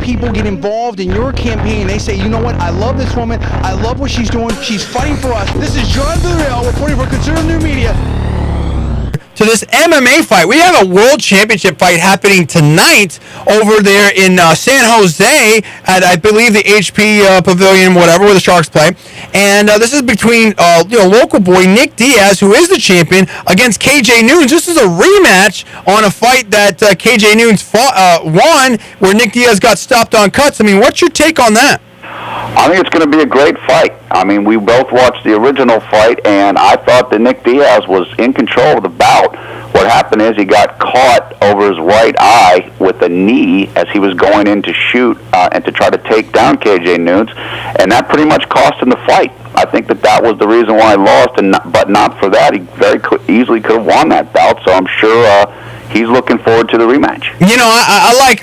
people get involved in your campaign. They say, you know what, I love this woman. I love what she's doing. She's fighting for us. This is John Villarreal reporting for Conservative New Media. To this MMA fight. We have a world championship fight happening tonight over there in San Jose at, I believe, the HP Pavilion, whatever, where the Sharks play. And this is between local boy Nick Diaz, who is the champion, against KJ Noons. This is a rematch on a fight that KJ Noons won, where Nick Diaz got stopped on cuts. I mean, what's your take on that? I think it's going to be a great fight. I mean, we both watched the original fight, and I thought that Nick Diaz was in control of the bout. What happened is he got caught over his right eye with a knee as he was going in to shoot and to try to take down KJ Noons, and that pretty much cost him the fight. I think that was the reason why he lost, but not for that. He very easily could have won that bout, so I'm sure he's looking forward to the rematch. You know,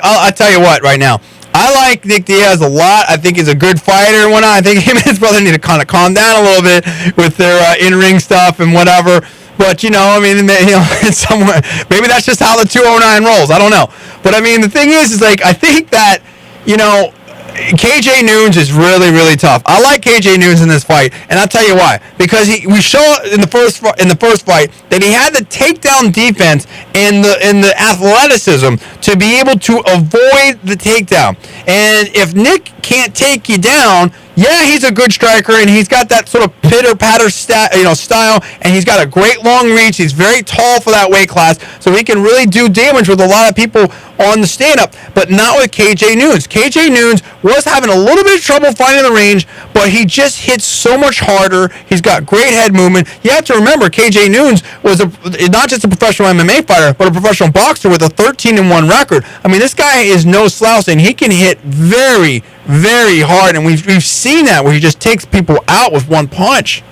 I'll tell you what right now. I like Nick Diaz a lot. I think he's a good fighter and whatnot. I think him and his brother need to kind of calm down a little bit with their in-ring stuff and whatever. But, I mean, somewhere, maybe that's just how the 209 rolls. I don't know. But, I mean, the thing is like, I think that, KJ Noons is really, really tough. I like KJ Noons in this fight, and I'll tell you why. Because we saw in the first fight that he had the takedown defense and the athleticism to be able to avoid the takedown. And if Nick can't take you down, yeah, he's a good striker, and he's got that sort of pitter-patter style, and he's got a great long reach. He's very tall for that weight class, so he can really do damage with a lot of people on the stand-up, but not with KJ Noons. KJ Noons was having a little bit of trouble finding the range, but he just hits so much harder. He's got great head movement. You have to remember, KJ Noons was not just a professional MMA fighter, but a professional boxer with a 13-1 record. I mean, this guy is no slouch, and he can hit very, very hard, and we've seen that where he just takes people out with one punch.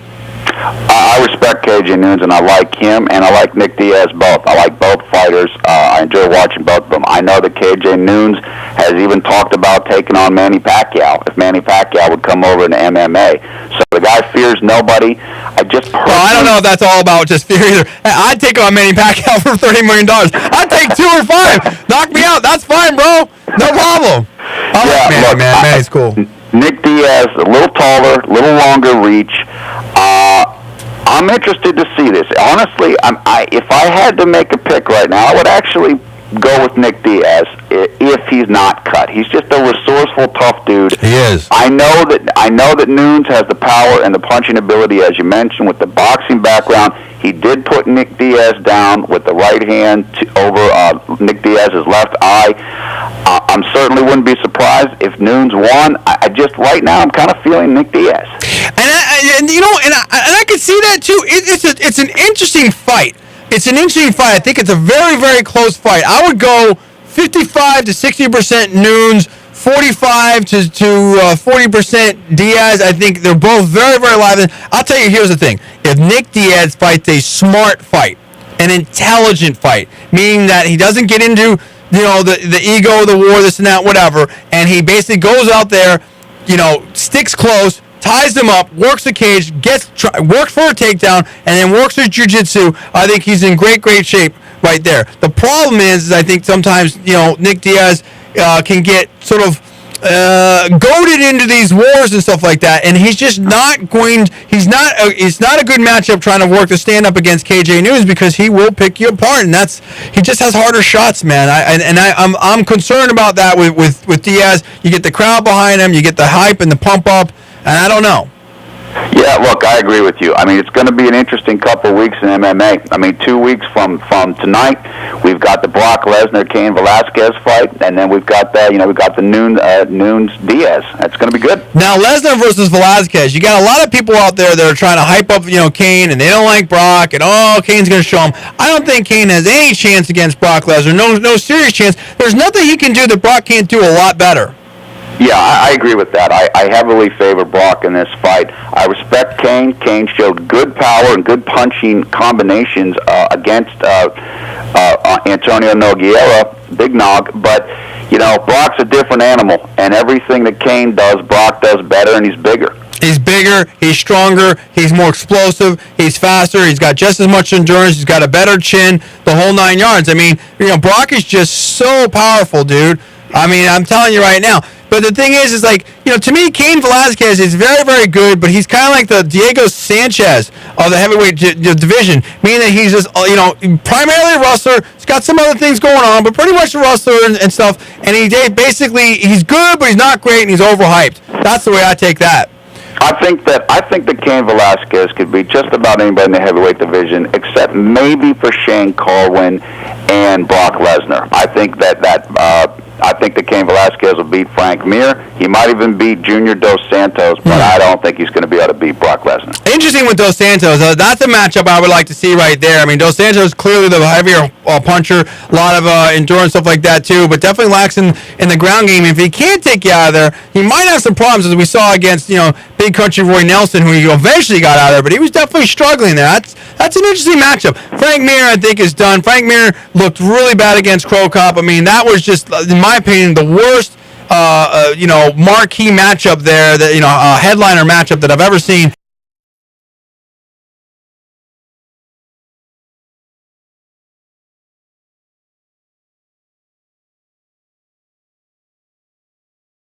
I respect KJ Noons, and I like him, and I like Nick Diaz both. I like both fighters. I enjoy watching both of them. I know that KJ Noons has even talked about taking on Manny Pacquiao if Manny Pacquiao would come over into MMA. So the guy fears nobody. I don't know if that's all about just fear either. I'd take on Manny Pacquiao for $30 million. I'd take 2 or 5. Knock me out. That's fine, bro. No problem. Manny's cool. Nick Diaz, a little taller, a little longer reach. I'm interested to see this. Honestly, if I had to make a pick right now, I would actually go with Nick Diaz if he's not cut. He's just a resourceful, tough dude. He is. I know that Noons has the power and the punching ability, as you mentioned, with the boxing background. He did put Nick Diaz down with the right hand over Nick Diaz's left eye. I certainly wouldn't be surprised if Noons won. Right now I'm kind of feeling Nick Diaz. And I can see that too. It's an interesting fight. It's an interesting fight. I think it's a very, very close fight. I would go 55 to 60% Noons, 45 to 40% Diaz. I think they're both very, very live. I'll tell you, here's the thing. If Nick Diaz fights a smart fight, an intelligent fight, meaning that he doesn't get into the ego, the war, this and that, whatever, and he basically goes out there, sticks close, ties them up, works the cage, works for a takedown, and then works his jiu-jitsu. I think he's in great, great shape right there. The problem is I think sometimes, Nick Diaz can get sort of goaded into these wars and stuff like that, and he's just not going. It's not a good matchup trying to work the stand up against KJ Noons because he will pick you apart, and he just has harder shots, man. I'm concerned about that with Diaz. You get the crowd behind him, you get the hype and the pump up, and I don't know. Yeah, look, I agree with you. I mean, it's going to be an interesting couple of weeks in MMA. I mean, 2 weeks from tonight, we've got the Brock Lesnar Cain Velasquez fight, and then we've got the Noons Diaz. That's going to be good. Now, Lesnar versus Velasquez. You got a lot of people out there that are trying to hype up, Cain, and they don't like Brock, and Cain's going to show him. I don't think Cain has any chance against Brock Lesnar. No serious chance. There's nothing he can do that Brock can't do a lot better. Yeah, I agree with that. I heavily favor Brock in this fight. I respect Cain. Cain showed good power and good punching combinations against Antonio Nogueira, Big Nog, but, Brock's a different animal, and everything that Cain does, Brock does better, and he's bigger. He's bigger, he's stronger, he's more explosive, he's faster, he's got just as much endurance, he's got a better chin, the whole 9 yards. I mean, Brock is just so powerful, dude. I mean, I'm telling you right now. But the thing is like, to me, Cain Velasquez is very, very good, but he's kind of like the Diego Sanchez of the heavyweight division, meaning that he's just, primarily a wrestler. He's got some other things going on, but pretty much a wrestler and stuff. And he's good, but he's not great, and he's overhyped. That's the way I take that. I think that Cain Velasquez could be just about anybody in the heavyweight division, except maybe for Shane Carwin and Brock Lesnar. I think that Cain Velasquez will beat Frank Mir. He might even beat Junior Dos Santos, but I don't think he's going to be able to beat Brock Lesnar. Interesting with Dos Santos. That's a matchup I would like to see right there. I mean, Dos Santos is clearly the heavier puncher, a lot of endurance, stuff like that too, but definitely lacks in the ground game. If he can't take you out of there, he might have some problems, as we saw against Big Country Roy Nelson, who he eventually got out of there, but he was definitely struggling there. That's an interesting matchup. Frank Mir, I think, is done. Frank Mir looked really bad against Crow Cop. I mean, that was just, in my opinion, the worst marquee matchup there, that headliner matchup that I've ever seen.